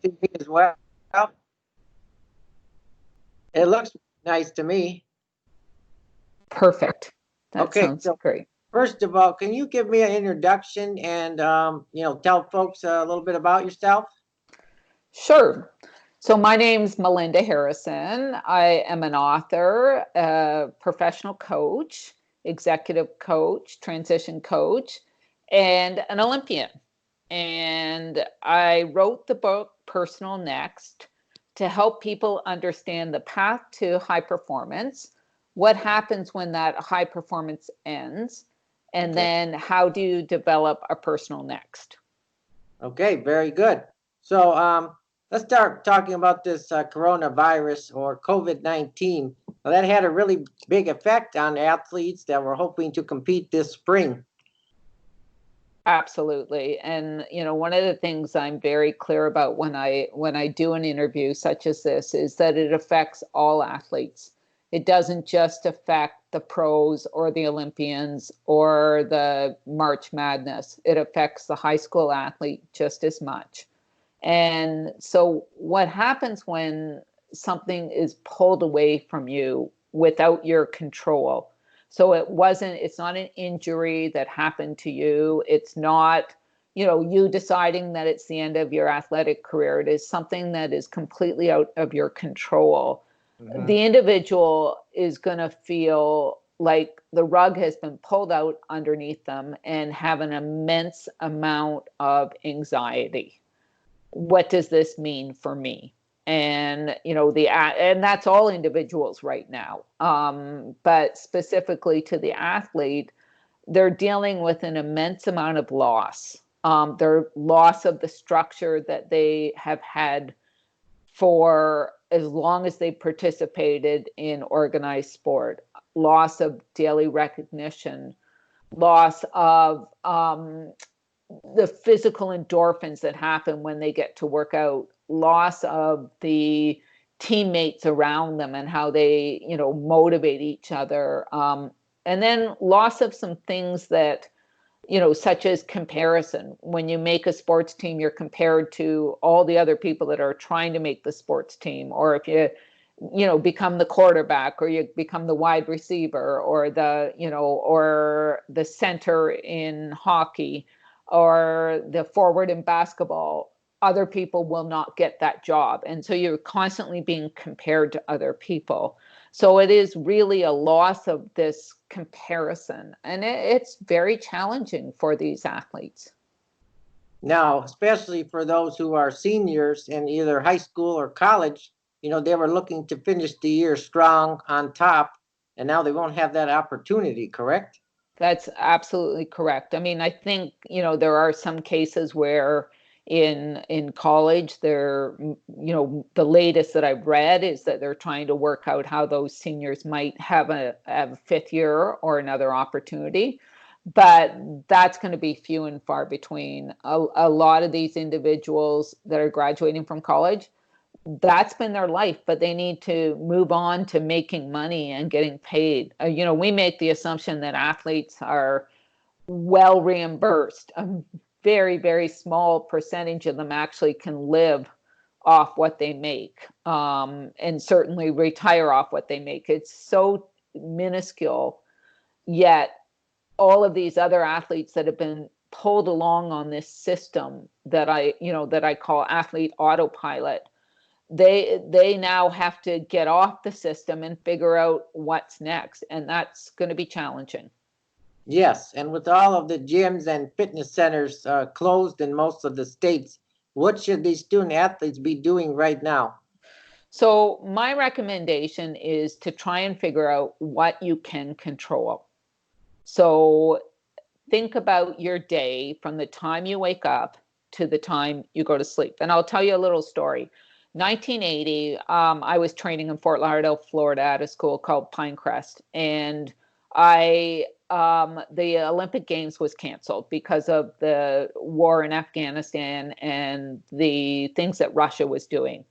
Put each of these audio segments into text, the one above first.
TV as well. It looks nice to me. Perfect. That Okay, sounds so great. first of all, can you give me an introduction and tell folks a little bit about yourself? Sure. So my name's Melinda Harrison. I am an author, a professional coach, executive coach, transition coach, and an Olympian. And I wrote the book Personal Next to help people understand the path to high performance, what happens when that high performance ends, and Okay. then how do you develop a personal next. Okay, very good. So let's start talking about this coronavirus or COVID-19. Well, that had a really big effect on athletes that were hoping to compete this spring. Absolutely. And one of the things I'm very clear about when I do an interview such as this is that it affects all athletes. It doesn't just affect the pros or the Olympians or the March Madness. It affects the high school athlete just as much. And so what happens when something is pulled away from you without your control? So it's not an injury that happened to you. It's not, you deciding that it's the end of your athletic career. It is something that is completely out of your control. Hmm. The individual is going to feel like the rug has been pulled out underneath them and have an immense amount of anxiety. What does this mean for me? And and that's all individuals right now, but specifically to the athlete, they're dealing with an immense amount of loss. Their loss of the structure that they have had for as long as they participated in organized sport, loss of daily recognition, loss of the physical endorphins that happen when they get to work out, loss of the teammates around them and how they, motivate each other. And then loss of some things that, such as comparison. When you make a sports team, you're compared to all the other people that are trying to make the sports team. Or if you become the quarterback, or you become the wide receiver, or or the center in hockey, or the forward in basketball, other people will not get that job. And so you're constantly being compared to other people. So it is really a loss of this comparison. And it's very challenging for these athletes. Now, especially for those who are seniors in either high school or college, they were looking to finish the year strong on top, and now they won't have that opportunity, correct? That's absolutely correct. I mean, I think, there are some cases where in college they're, the latest that I've read is that they're trying to work out how those seniors might have a fifth year or another opportunity. But that's going to be few and far between. A lot of these individuals that are graduating from college, that's been their life, but they need to move on to making money and getting paid. We make the assumption that athletes are well reimbursed. A very, very small percentage of them actually can live off what they make, and certainly retire off what they make. It's so minuscule, yet all of these other athletes that have been pulled along on this system that I call athlete autopilot, they now have to get off the system and figure out what's next, and that's going to be challenging. Yes, and with all of the gyms and fitness centers closed in most of the states, what should these student athletes be doing right now? So my recommendation is to try and figure out what you can control. So think about your day from the time you wake up to the time you go to sleep. And I'll tell you a little story. 1980, I was training in Fort Lauderdale, Florida, at a school called Pinecrest, and the Olympic Games was canceled because of the war in Afghanistan and the things that Russia was doing.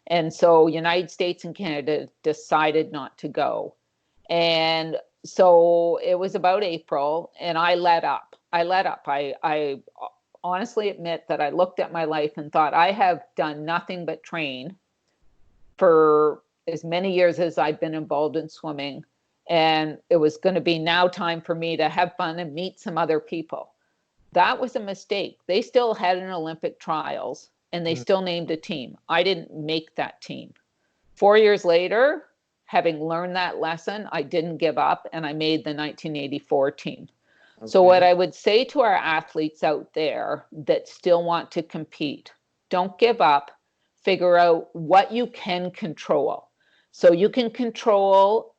And so United States and Canada decided not to go. And so it was about April, and I let up. I honestly admit that I looked at my life and thought I have done nothing but train for as many years as I've been involved in swimming. And it was going to be now time for me to have fun and meet some other people. That was a mistake. They still had an Olympic trials and they still named a team. I didn't make that team. 4 years later, having learned that lesson, I didn't give up and I made the 1984 team. Okay. So what I would say to our athletes out there that still want to compete, don't give up. Figure out what you can control. So you can control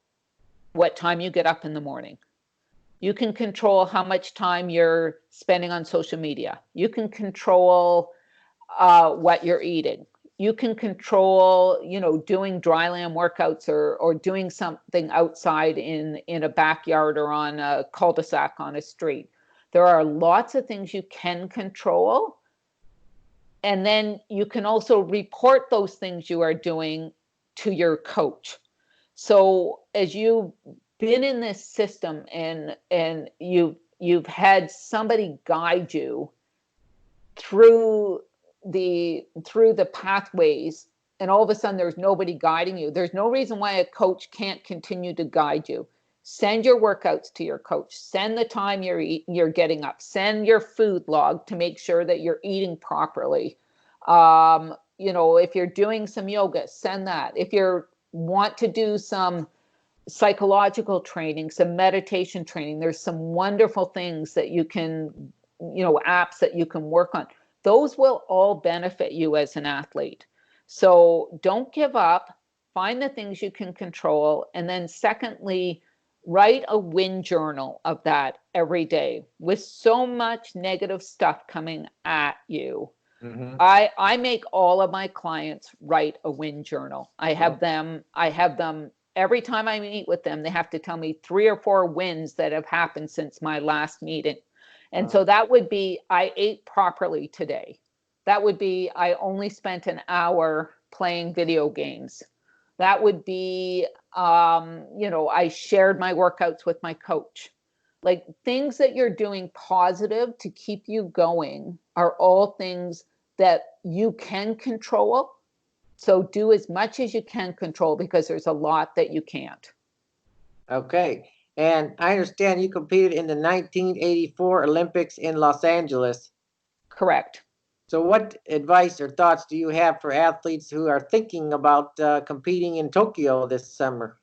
what time you get up in the morning. You can control how much time you're spending on social media. You can control what you're eating. You can control, doing dryland workouts or doing something outside in a backyard or on a cul-de-sac on a street. There are lots of things you can control. And then you can also report those things you are doing to your coach. So as you've been in this system and you've had somebody guide you through the pathways, and all of a sudden there's nobody guiding you, there's no reason why a coach can't continue to guide you. Send your workouts to your coach. Send the time you're getting up. Send your food log to make sure that you're eating properly. If you're doing some yoga, send that. If you want to do some psychological training, some meditation training, there's some wonderful things that you can, apps that you can work on. Those will all benefit you as an athlete. So don't give up. Find the things you can control. And then secondly, write a win journal of that every day. With so much negative stuff coming at you, I make all of my clients write a win journal. I have them every time I meet with them, they have to tell me 3 or 4 wins that have happened since my last meeting. And so that would be, I ate properly today. That would be, I only spent an hour playing video games. That would be, I shared my workouts with my coach. Like, things that you're doing positive to keep you going are all things that you can control. So do as much as you can control, because there's a lot that you can't. Okay. And I understand you competed in the 1984 Olympics in Los Angeles. Correct. So what advice or thoughts do you have for athletes who are thinking about competing in Tokyo this summer?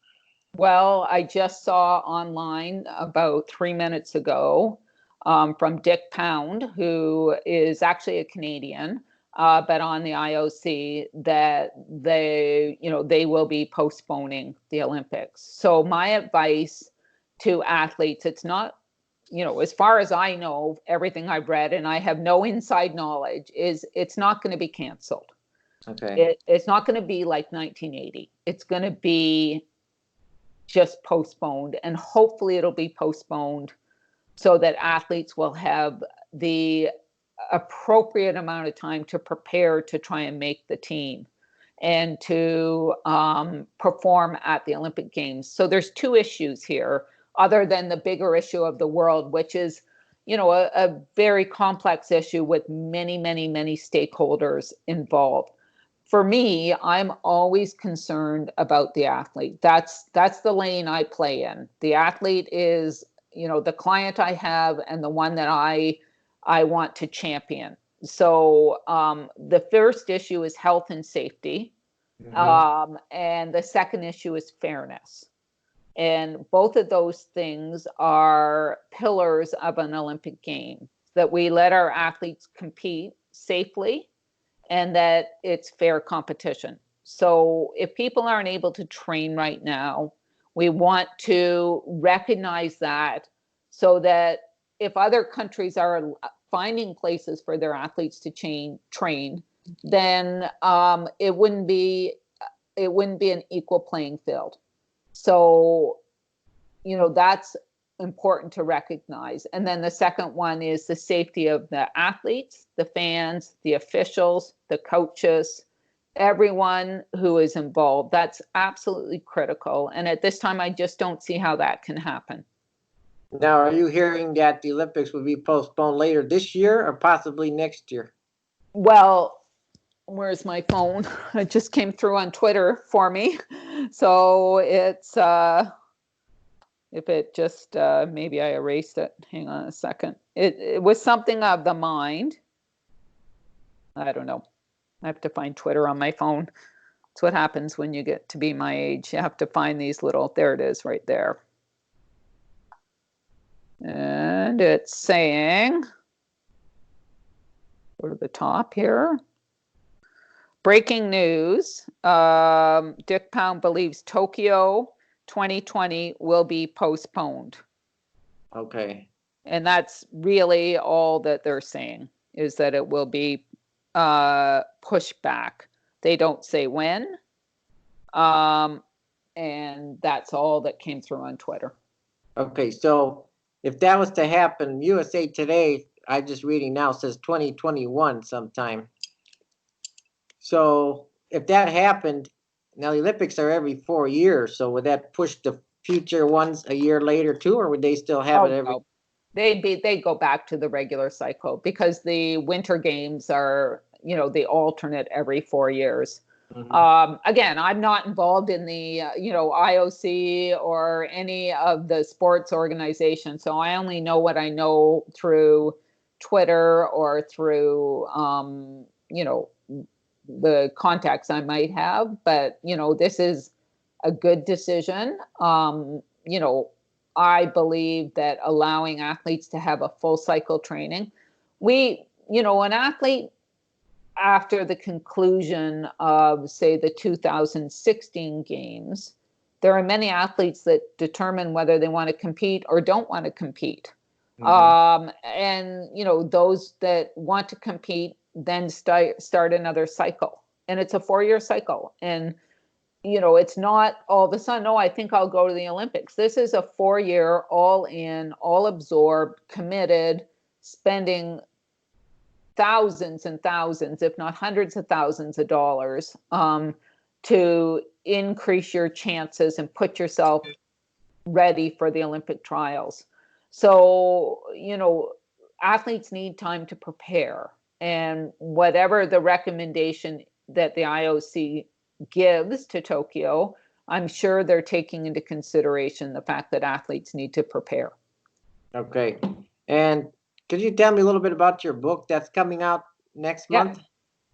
Well, I just saw online about 3 minutes ago from Dick Pound, who is actually a Canadian, but on the IOC, that they will be postponing the Olympics. So my advice to athletes, it's not, as far as I know, everything I've read, and I have no inside knowledge, is it's not going to be canceled. Okay. It's not going to be like 1980. It's going to be just postponed, and hopefully it'll be postponed so that athletes will have the appropriate amount of time to prepare to try and make the team and to perform at the Olympic Games. So there's 2 issues here, other than the bigger issue of the world, which is, a very complex issue with many, many, many stakeholders involved. For me, I'm always concerned about the athlete. That's the lane I play in. The athlete is, the client I have and the one that I want to champion. So the first issue is health and safety. And the second issue is fairness. And both of those things are pillars of an Olympic game, that we let our athletes compete safely and that it's fair competition. So if people aren't able to train right now, we want to recognize that, so that if other countries are finding places for their athletes to train, then it wouldn't be an equal playing field. So, that's important to recognize. And then the second one is the safety of the athletes, the fans, the officials, the coaches, everyone who is involved. That's absolutely critical. And at this time, I just don't see how that can happen. Now, are you hearing that the Olympics will be postponed later this year or possibly next year? Well, where's my phone? It just came through on Twitter for me. So it's if it just maybe I erased it. Hang on a second. It was something of the mind. I don't know. I have to find Twitter on my phone. That's what happens when you get to be my age. You have to find these little, there it is right there. And it's saying, go to the top here. Breaking news, Dick Pound believes Tokyo 2020 will be postponed. Okay. And that's really all that they're saying, is that it will be pushed back. They don't say when. And that's all that came through on Twitter. Okay, so if that was to happen, USA Today, I just reading now, says 2021 sometime. So if that happened, now the Olympics are every 4 years, so would that push the future ones a year later too, or would they still have it every? No. They'd go back to the regular cycle because the winter games are, the alternate every 4 years. Again, I'm not involved in the, IOC or any of the sports organizations. So I only know what I know through Twitter or through, the contacts I might have. But, this is a good decision. I believe that allowing athletes to have a full cycle training, an athlete after the conclusion of, say, the 2016 games, there are many athletes that determine whether they want to compete or don't want to compete. And, those that want to compete then start another cycle. And it's a 4-year cycle. And, it's not all of a sudden, I think I'll go to the Olympics. This is a 4-year, all in, all absorbed, committed, spending thousands and thousands, if not hundreds of thousands of dollars to increase your chances and put yourself ready for the Olympic trials. So, athletes need time to prepare. And whatever the recommendation that the IOC gives to Tokyo, I'm sure they're taking into consideration the fact that athletes need to prepare. Okay. And could you tell me a little bit about your book that's coming out next month?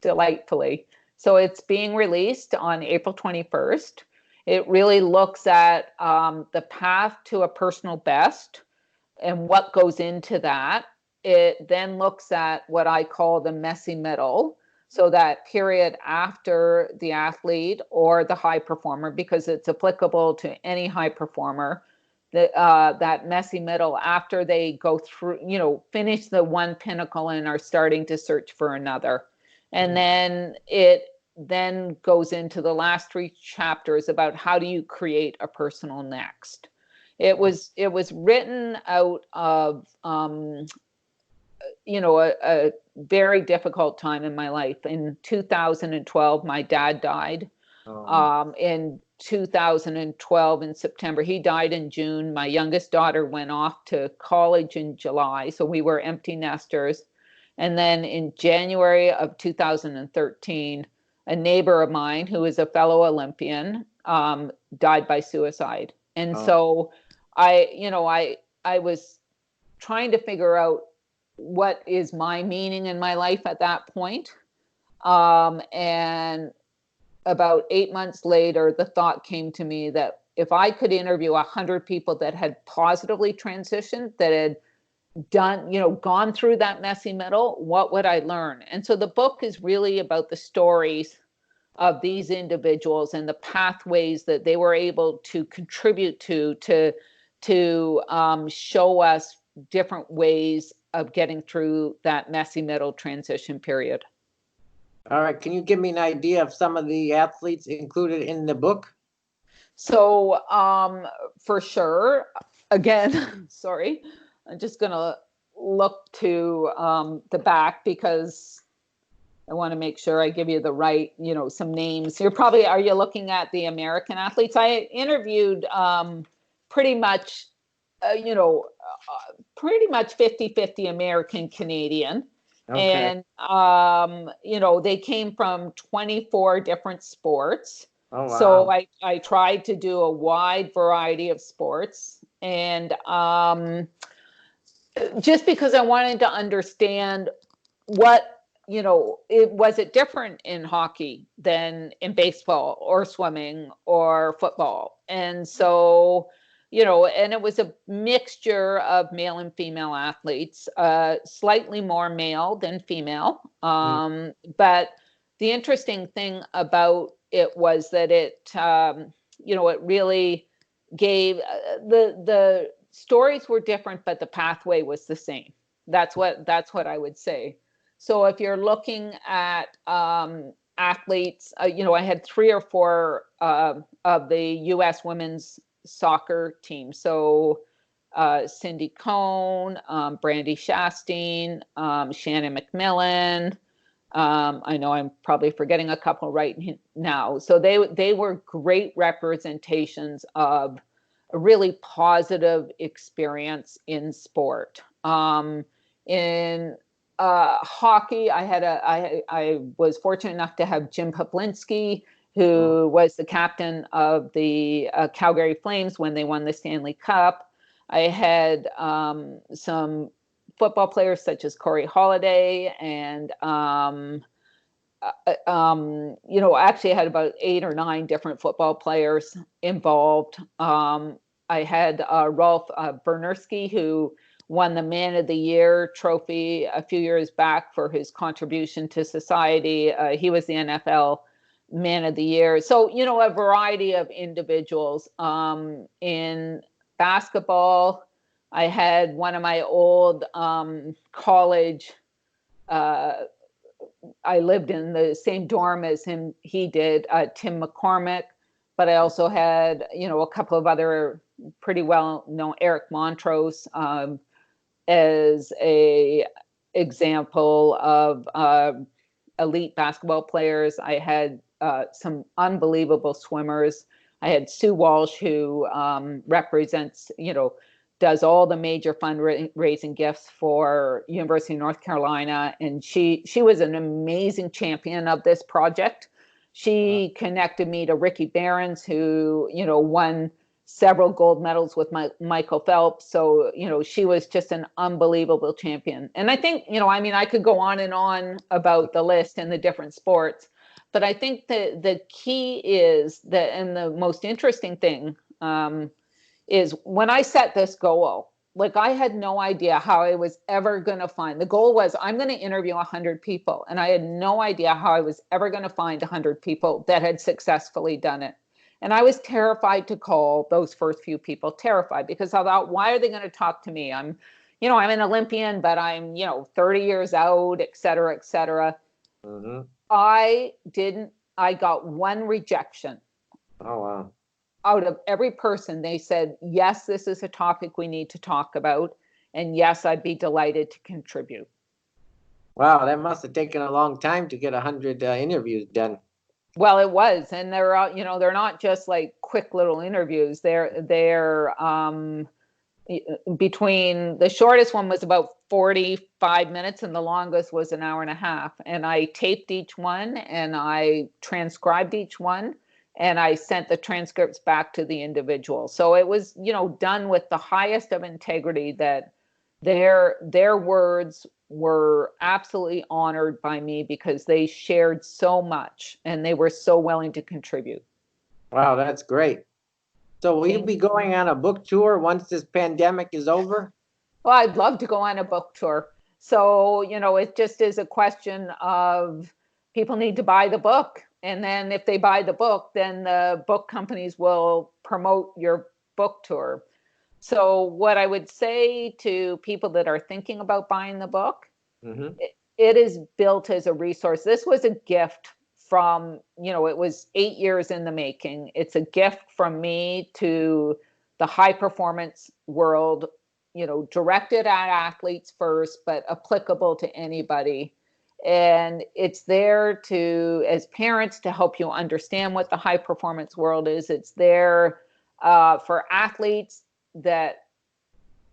Delightfully. So it's being released on April 21st. It really looks at the path to a personal best and what goes into that. It then looks at what I call the messy middle. So that period after the athlete or the high performer, because it's applicable to any high performer, that messy middle after they go through, finish the one pinnacle and are starting to search for another. And then it then goes into the last 3 chapters about how do you create a personal next. It was written out of a very difficult time in my life. In 2012, my dad died. In 2012, in September, he died in June. My youngest daughter went off to college in July, so we were empty nesters. And then in January of 2013, a neighbor of mine who is a fellow Olympian died by suicide. And so I was trying to figure out what is my meaning in my life at that point. And about 8 months later, the thought came to me that if I could interview 100 people that had positively transitioned, that had done, gone through that messy middle, what would I learn? And so the book is really about the stories of these individuals and the pathways that they were able to contribute to show us different ways of getting through that messy middle transition period. All right. Can you give me an idea of some of the athletes included in the book? So for sure, again, sorry, I'm just going to look to the back because I want to make sure I give you the right, some names. Are you looking at the American athletes? I interviewed pretty much you know, pretty much 50-50 American Canadian. Okay. And, you know, they came from 24 different sports. Oh, So wow. I tried to do a wide variety of sports. And just because I wanted to understand what, you know, was it different in hockey than in baseball or swimming or football? And so, you know, and it was a mixture of male and female athletes, slightly more male than female. Mm. But the interesting thing about it was that it, you know, it really gave the stories were different, but the pathway was the same. That's what I would say. So if you're looking at athletes, you know, I had 3 or 4 of the U.S. women's soccer team. So Cindy Cohn, Brandy Shastine, Shannon McMillan. I know I'm probably forgetting a couple right now. So they were great representations of a really positive experience in sport. In hockey, I was fortunate enough to have Jim Poplinski, Oh, who was the captain of the Calgary Flames when they won the Stanley Cup. I had some football players such as Corey Holiday and you know, actually I had about 8 or 9 different football players involved. I had Rolf Bernerski, who won the Man of the Year trophy a few years back for his contribution to society. He was the NFL Man of the Year. So, you know, a variety of individuals. In basketball, I had one of my old college uh, I lived in the same dorm as him. He did, Tim McCormick, but I also had, you know, a couple of other pretty well known, Eric Montrose, as a example of elite basketball players. I had some unbelievable swimmers. I had Sue Walsh, who represents, you know, does all the major fundraising gifts for University of North Carolina, and she was an amazing champion of this project. wow. She connected me to Ricky Behrens, who, you know, won several gold medals with Michael Phelps. So, you know, she was just an unbelievable champion. And I think, you know, I mean, I could go on and on about the list and the different sports, but I think that the key is that, and the most interesting thing is when I set this goal, like I had no idea how I was ever going to find. The goal was I'm going to interview 100 people, and I had no idea how I was ever going to find 100 people that had successfully done it. And I was terrified to call those first few people, terrified, because I thought, why are they going to talk to me? I'm, you know, I'm an Olympian, but I'm, you know, 30 years out, et cetera, et cetera. Mm-hmm. I didn't, I got one rejection Oh, wow. out of every person. They said, yes, this is a topic we need to talk about. And yes, I'd be delighted to contribute. Wow, that must have taken a long time to get 100 interviews done. Well, it was, and they're, you know, they're not just like quick little interviews. They're between the shortest one was about 45 minutes and the longest was an hour and a half. And I taped each one and I transcribed each one and I sent the transcripts back to the individual. So it was, you know, done with the highest of integrity, that their words were absolutely honored by me because they shared so much and they were so willing to contribute. Wow, that's great. So will you Thank be going on a book tour once this pandemic is over? Well, I'd love to go on a book tour. So, you know, it just is a question of people need to buy the book. And then if they buy the book, then the book companies will promote your book tour. So, what I would say to people that are thinking about buying the book, Mm-hmm. it is built as a resource. This was a gift from, you know, it was 8 years in the making. It's a gift from me to the high performance world, you know, directed at athletes first, but applicable to anybody. And it's there to, as parents, to help you understand what the high performance world is. It's there for athletes that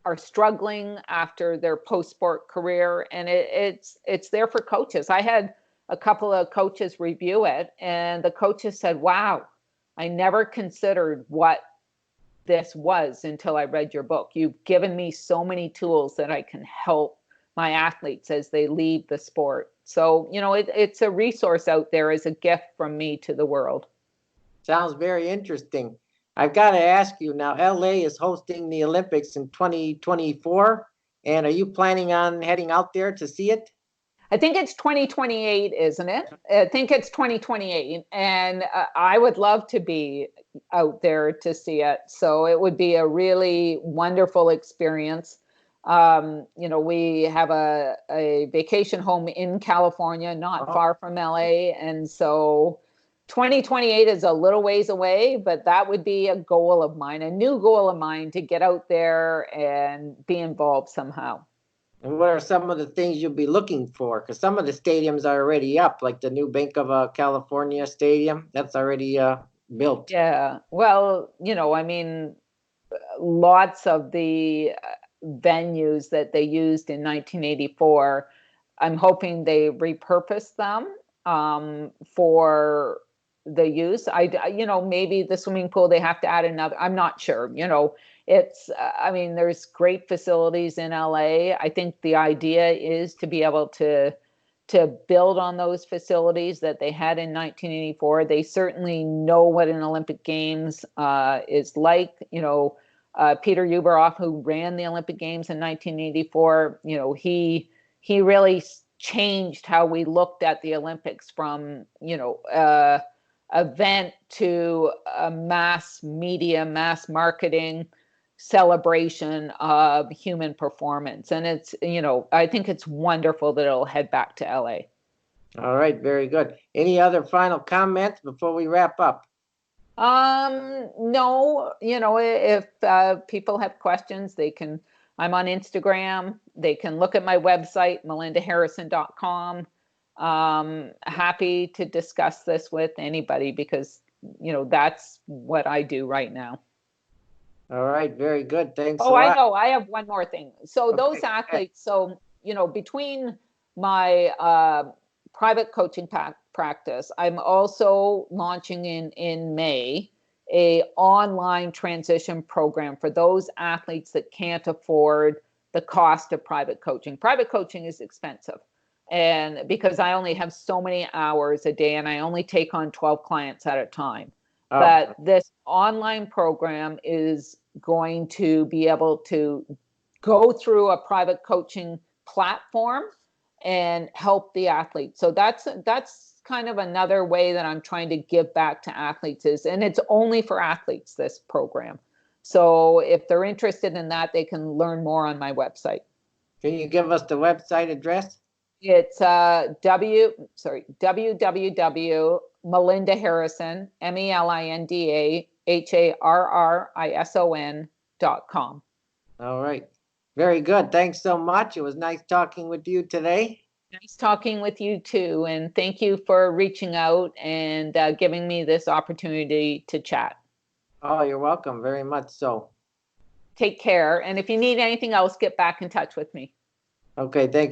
are struggling after their post-sport career, and it's there for coaches. I had a couple of coaches review it, and the coaches said, wow, I never considered what this was until I read your book. You've given me so many tools that I can help my athletes as they leave the sport. So, it's a resource out there as a gift from me to the world. Sounds very interesting. I've got to ask you now, LA is hosting the Olympics in 2024. And are you planning on heading out there to see it? I think it's 2028, isn't it? I think it's 2028. And I would love to be out there to see it. So it would be a really wonderful experience. We have a vacation home in California, not far from LA. And so 2028 is a little ways away, but that would be a goal of mine, a new goal of mine, to get out there and be involved somehow. And what are some of the things you'll be looking for? Because some of the stadiums are already up, like the new Bank of California Stadium, that's already built. Yeah. Well, lots of the venues that they used in 1984, I'm hoping they repurpose them for the use. Maybe the swimming pool, they have to add another, I'm not sure, there's great facilities in LA. I think the idea is to be able to build on those facilities that they had in 1984. They certainly know what an Olympic Games is like. Peter Uberoff, who ran the Olympic Games in 1984, he really changed how we looked at the Olympics from, event to a mass media, mass marketing celebration of human performance. And it's, I think it's wonderful that it'll head back to LA. All right, very good. Any other final comments before we wrap up? No, if people have questions, I'm on Instagram. They can look at my website, melindaharrison.com. Happy to discuss this with anybody because, that's what I do right now. All right, very good. Thanks a lot. I know. I have one more thing. So those athletes, between my private coaching practice, I'm also launching in May a online transition program for those athletes that can't afford the cost of private coaching. Private coaching is expensive. And because I only have so many hours a day and I only take on 12 clients at a time. But this online program is going to be able to go through a private coaching platform and help the athletes. So that's kind of another way that I'm trying to give back to athletes and it's only for athletes, this program. So if they're interested in that, they can learn more on my website. Can you give us the website address? It's www. Melinda Harrison, MElindaHarrison.com. All right. Very good. Thanks so much. It was nice talking with you today. Nice talking with you too. And thank you for reaching out and giving me this opportunity to chat. Oh, you're welcome. Very much so. Take care. And if you need anything else, get back in touch with me. Okay. Thanks.